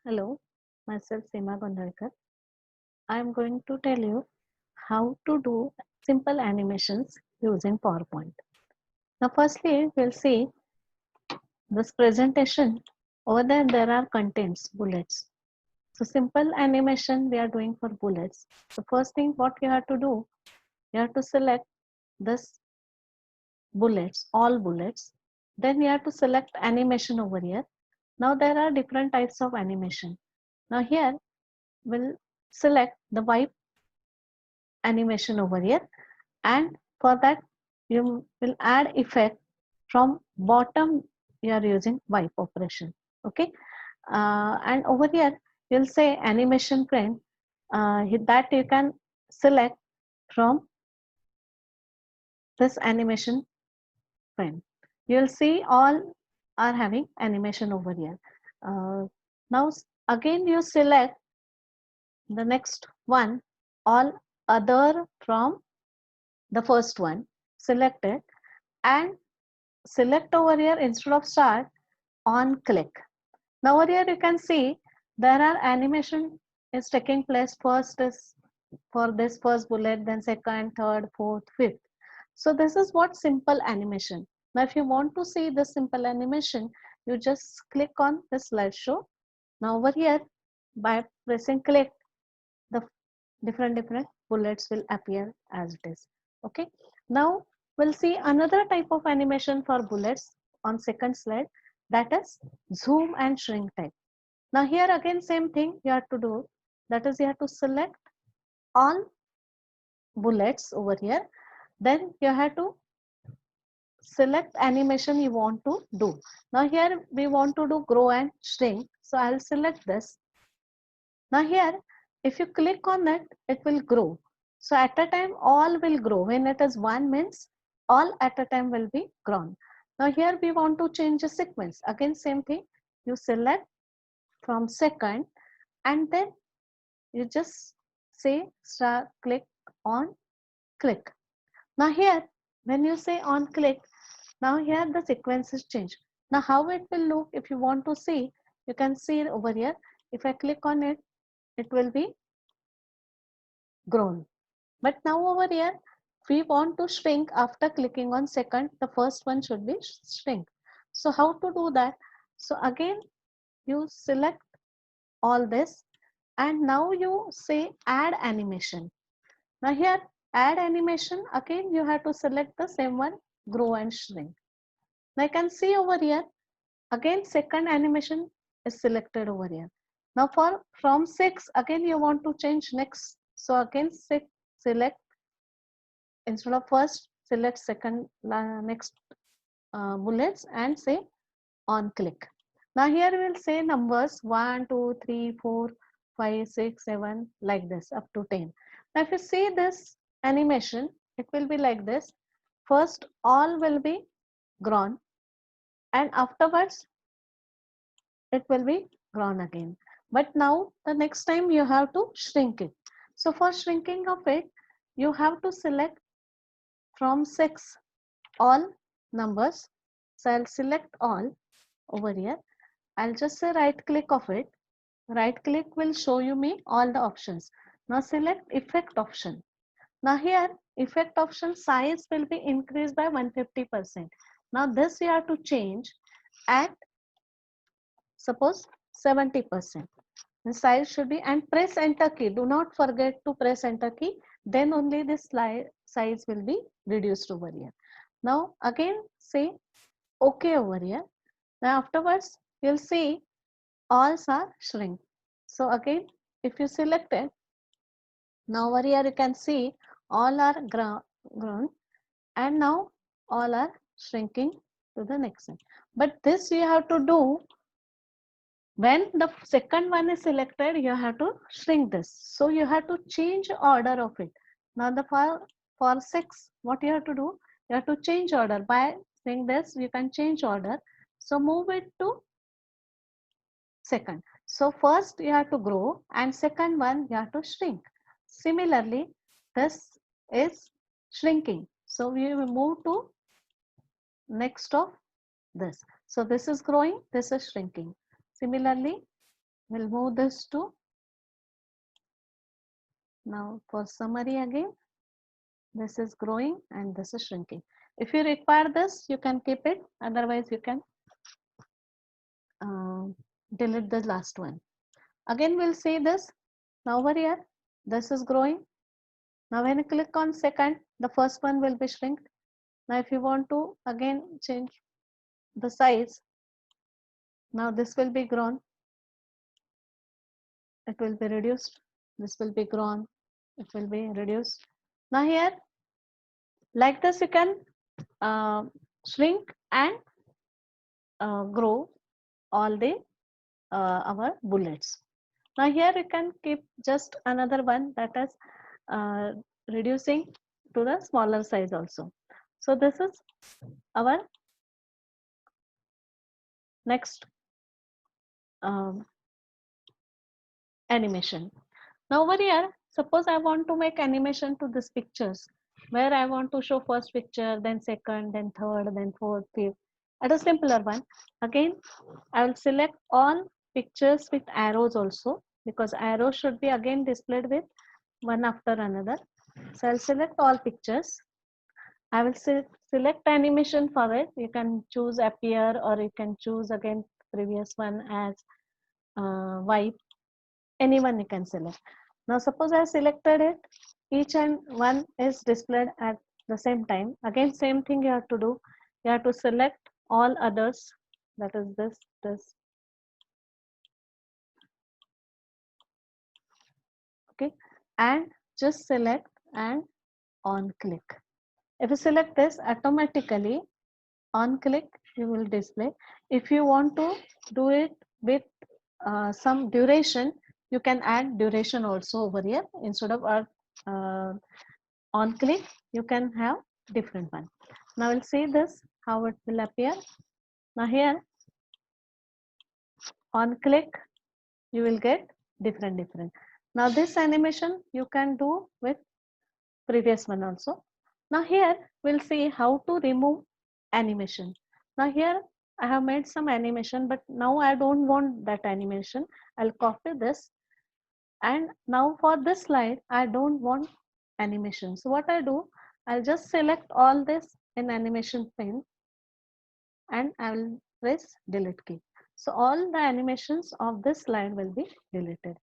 Hello, myself Seema Gondarkar. I am going to tell you how to do simple animations using PowerPoint. Now, firstly, we'll see this presentation. Over there are contents, bullets. So, simple animation we are doing for bullets. The first thing what you have to do, you have to select this bullets, all bullets. Then you have to select animation over here. Now, there are different types of animation. Now, here we'll select the wipe animation over here, and for that you will add effect from bottom. You are using wipe operation. Okay. And over here you'll say animation frame, that you can select from this animation frame. You'll see all are having animation over here. Now again you select the next one, all other from the first one selected, and select over here instead of start, on click. Now over here you can see there are animation is taking place. First is for this first bullet, then second, third, fourth, fifth. So this is what simple animation. Now if you want to see the simple animation, you just click on the slideshow. Now over here, by pressing click, the different bullets will appear as it is. Okay. Now we'll see another type of animation for bullets on second slide, that is zoom and shrink type. Now here again same thing you have to do, that is you have to select all bullets over here, then you have to select animation you want to do. Now here we want to do grow and shrink, so I'll select this. Now here, if you click on it, it will grow. So at a time, all will grow. When it is one means all at a time will be grown. Now here we want to change the sequence. Again, same thing. You select from second, and then you just say start, click on click. Now here, when you say on click, now here the sequence is changed. Now how it will look, if you want to see, you can see it over here. If I click on it, it will be grown. But now over here, we want to shrink after clicking on second, the first one should be shrink. So how to do that? So again, you select all this, and now you say add animation. Now here, add animation, again you have to select the same one, grow and shrink. Now I can see over here, again second animation is selected over here. Now for from 6, again you want to change next. So again select, instead of first, select second, next bullets, and say on click. Now here we will say numbers 1 2 3 4 5 6 7, like this up to 10. Now if you see this animation, it will be like this. First all will be grown, and afterwards it will be grown again. But now the next time you have to shrink it. So for shrinking of it, you have to select from 6 all numbers. So I'll select all over here. I'll just say right click of it. Right click will show you me all the options. Now select effect option. Now here effect option size will be increased by 150%. Now this you have to change at suppose 70%. The size should be, and press enter key. Do not forget to press enter key. Then only this size will be reduced over here. Now again say OK over here. Now afterwards you'll see all are shrink. So again, if you select it, now over here you can see all are grown, and now all are shrinking to the next one. But this you have to do when the second one is selected, you have to shrink this. So you have to change order of it. Now the for 6, what you have to do, you have to change order. By saying this, you can change order. So move it to second. So first you have to grow, and second one you have to shrink. Similarly, this is shrinking. So we will move to next of this. So this is growing, this is shrinking. Similarly, We'll move this to, now for summary again, this is growing and this is shrinking. If you require this, you can keep it, otherwise you can delete the last one. Again, we'll see this. Now over here, this is growing. Now when you click on second, the first one will be shrink. Now if you want to again change the size, now this will be grown. It will be reduced. This will be grown. It will be reduced. Now here, like this, you can shrink and grow all the our bullets. Now here you can keep just another one, that is reducing to the smaller size also. So this is our next animation. Now over here, suppose I want to make animation to these pictures, where I want to show first picture, then second, then third, then fourth, fifth, at a simpler one. Again, I will select all pictures with arrows also, because arrows should be again displayed with one after another. So I'll select all pictures. I will select animation for it. You can choose appear, or you can choose again previous one as wipe. Anyone you can select. Now suppose I selected it, each and one is displayed at the same time. Again, same thing you have to do. You have to select all others, that is this. Okay, and just select and on click. If you select this, automatically on click you will display. If you want to do it with some duration, you can add duration also over here. Instead of on click, you can have different one. Now we'll see this how it will appear. Now here on click you will get different. Now this animation you can do with previous one also. Now here we'll see how to remove animation. Now here I have made some animation, but now I don't want that animation. I'll copy this, and now for this slide I don't want animation. So what I do, I'll just select all this in animation pane and I will press delete key. So all the animations of this slide will be deleted.